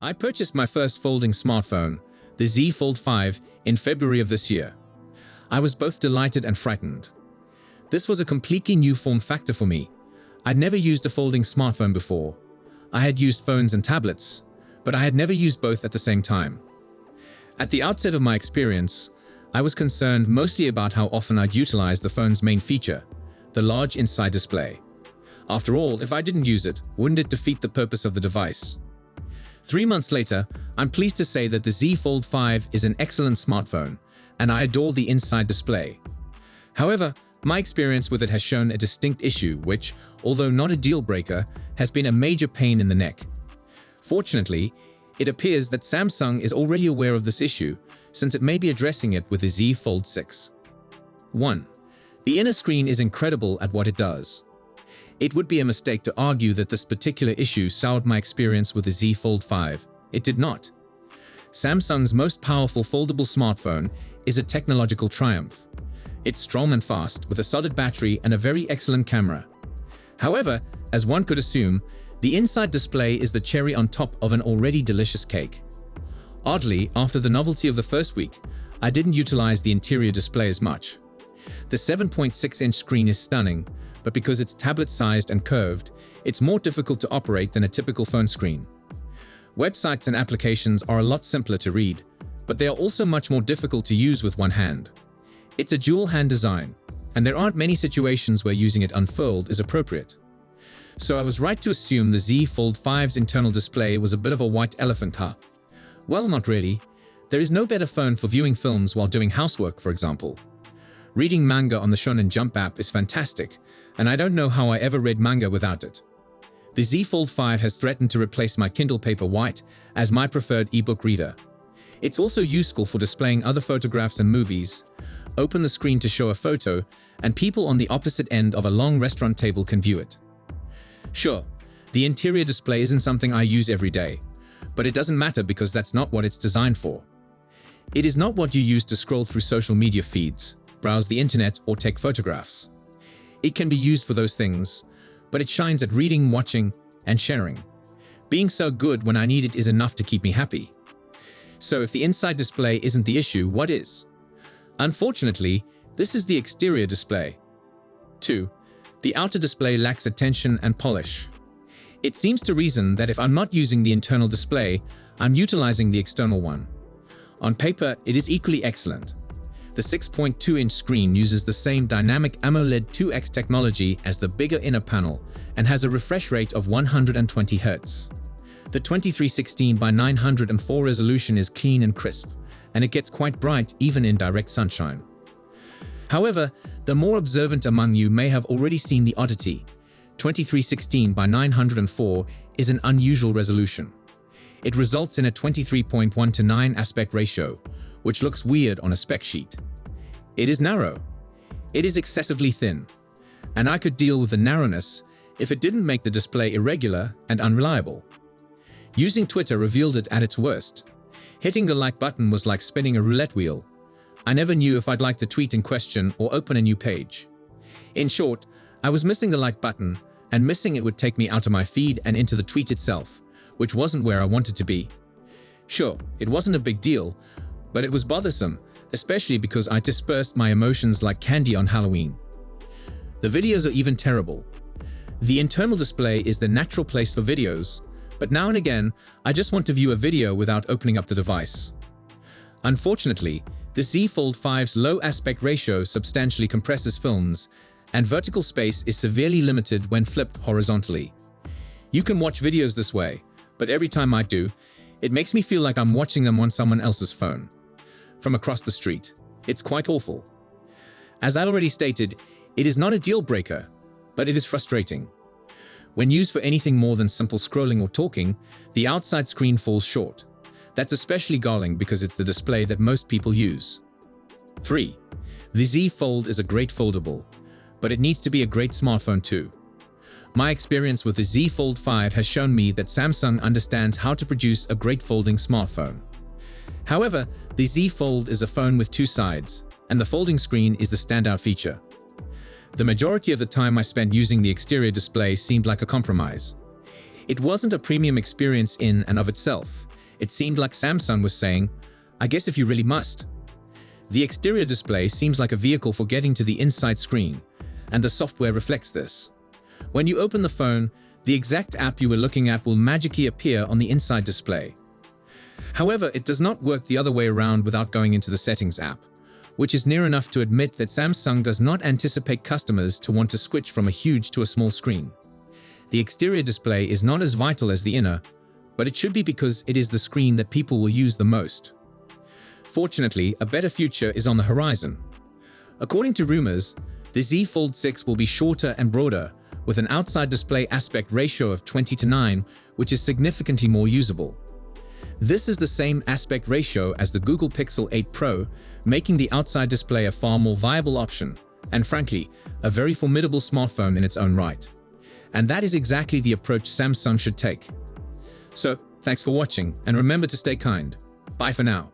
I purchased my first folding smartphone, the Z Fold 5, in February of this year. I was both delighted and frightened. This was a completely new form factor for me. I'd never used a folding smartphone before. I had used phones and tablets, but I had never used both at the same time. At the outset of my experience, I was concerned mostly about how often I'd utilize the phone's main feature, the large inside display. After all, if I didn't use it, wouldn't it defeat the purpose of the device? 3 months later, I'm pleased to say that the Z Fold 5 is an excellent smartphone, and I adore the inside display. However, my experience with it has shown a distinct issue which, although not a deal breaker, has been a major pain in the neck. Fortunately, it appears that Samsung is already aware of this issue, since it may be addressing it with the Z Fold 6. 1. The inner screen is incredible at what it does. It would be a mistake to argue that this particular issue soured my experience with the Z Fold 5. It did not. Samsung's most powerful foldable smartphone is a technological triumph. It's strong and fast, with a solid battery and a very excellent camera. However, as one could assume, the inside display is the cherry on top of an already delicious cake. Oddly, after the novelty of the first week, I didn't utilize the interior display as much. The 7.6-inch screen is stunning, but because it's tablet-sized and curved, it's more difficult to operate than a typical phone screen. Websites and applications are a lot simpler to read, but they are also much more difficult to use with one hand. It's a dual-hand design, and there aren't many situations where using it unfurled is appropriate. So I was right to assume the Z Fold 5's internal display was a bit of a white elephant, huh? Well, not really. There is no better phone for viewing films while doing housework, for example. Reading manga on the Shonen Jump app is fantastic, and I don't know how I ever read manga without it. The Z Fold 5 has threatened to replace my Kindle Paperwhite as my preferred ebook reader. It's also useful for displaying other photographs and movies. Open the screen to show a photo, and people on the opposite end of a long restaurant table can view it. Sure, the interior display isn't something I use every day, but it doesn't matter because that's not what it's designed for. It is not what you use to scroll through social media feeds, browse the internet, or take photographs. It can be used for those things, but it shines at reading, watching, and sharing. Being so good when I need it is enough to keep me happy. So if the inside display isn't the issue, what is? Unfortunately, this is the exterior display. 2. The outer display lacks attention and polish. It seems to reason that if I'm not using the internal display, I'm utilizing the external one. On paper, it is equally excellent. The 6.2-inch screen uses the same dynamic AMOLED 2X technology as the bigger inner panel and has a refresh rate of 120 Hz. The 2316 by 904 resolution is clean and crisp, and it gets quite bright even in direct sunshine. However, the more observant among you may have already seen the oddity. 2316 by 904 is an unusual resolution. It results in a 23.1:9 aspect ratio, which looks weird on a spec sheet. It is narrow. It is excessively thin, and I could deal with the narrowness if it didn't make the display irregular and unreliable. Using Twitter revealed it at its worst. Hitting the like button was like spinning a roulette wheel. I never knew if I'd like the tweet in question or open a new page. In short, I was missing the like button, and missing it would take me out of my feed and into the tweet itself, which wasn't where I wanted to be. Sure, it wasn't a big deal, but it was bothersome, especially because I dispersed my emotions like candy on Halloween. The videos are even terrible. The internal display is the natural place for videos, but now and again, I just want to view a video without opening up the device. Unfortunately, the Z Fold 5's low aspect ratio substantially compresses films, and vertical space is severely limited when flipped horizontally. You can watch videos this way, but every time I do, it makes me feel like I'm watching them on someone else's phone. From across the street. It's quite awful. As I already stated, it is not a deal breaker, but it is frustrating. When used for anything more than simple scrolling or talking, the outside screen falls short. That's especially galling because it's the display that most people use. 3. The Z Fold is a great foldable, but it needs to be a great smartphone too. My experience with the Z Fold 5 has shown me that Samsung understands how to produce a great folding smartphone. However, the Z Fold is a phone with two sides, and the folding screen is the standout feature. The majority of the time I spent using the exterior display seemed like a compromise. It wasn't a premium experience in and of itself, It seemed like Samsung was saying, I guess if you really must. The exterior display seems like a vehicle for getting to the inside screen, and the software reflects this. When you open the phone, the exact app you were looking at will magically appear on the inside display. However, it does not work the other way around without going into the Settings app, which is near enough to admit that Samsung does not anticipate customers to want to switch from a huge to a small screen. The exterior display is not as vital as the inner, but it should be because it is the screen that people will use the most. Fortunately, a better future is on the horizon. According to rumors, the Z Fold 6 will be shorter and broader, with an outside display aspect ratio of 20:9, which is significantly more usable. This is the same aspect ratio as the Google Pixel 8 Pro, making the outside display a far more viable option, and frankly, a very formidable smartphone in its own right. And that is exactly the approach Samsung should take. So, thanks for watching, and remember to stay kind. Bye for now.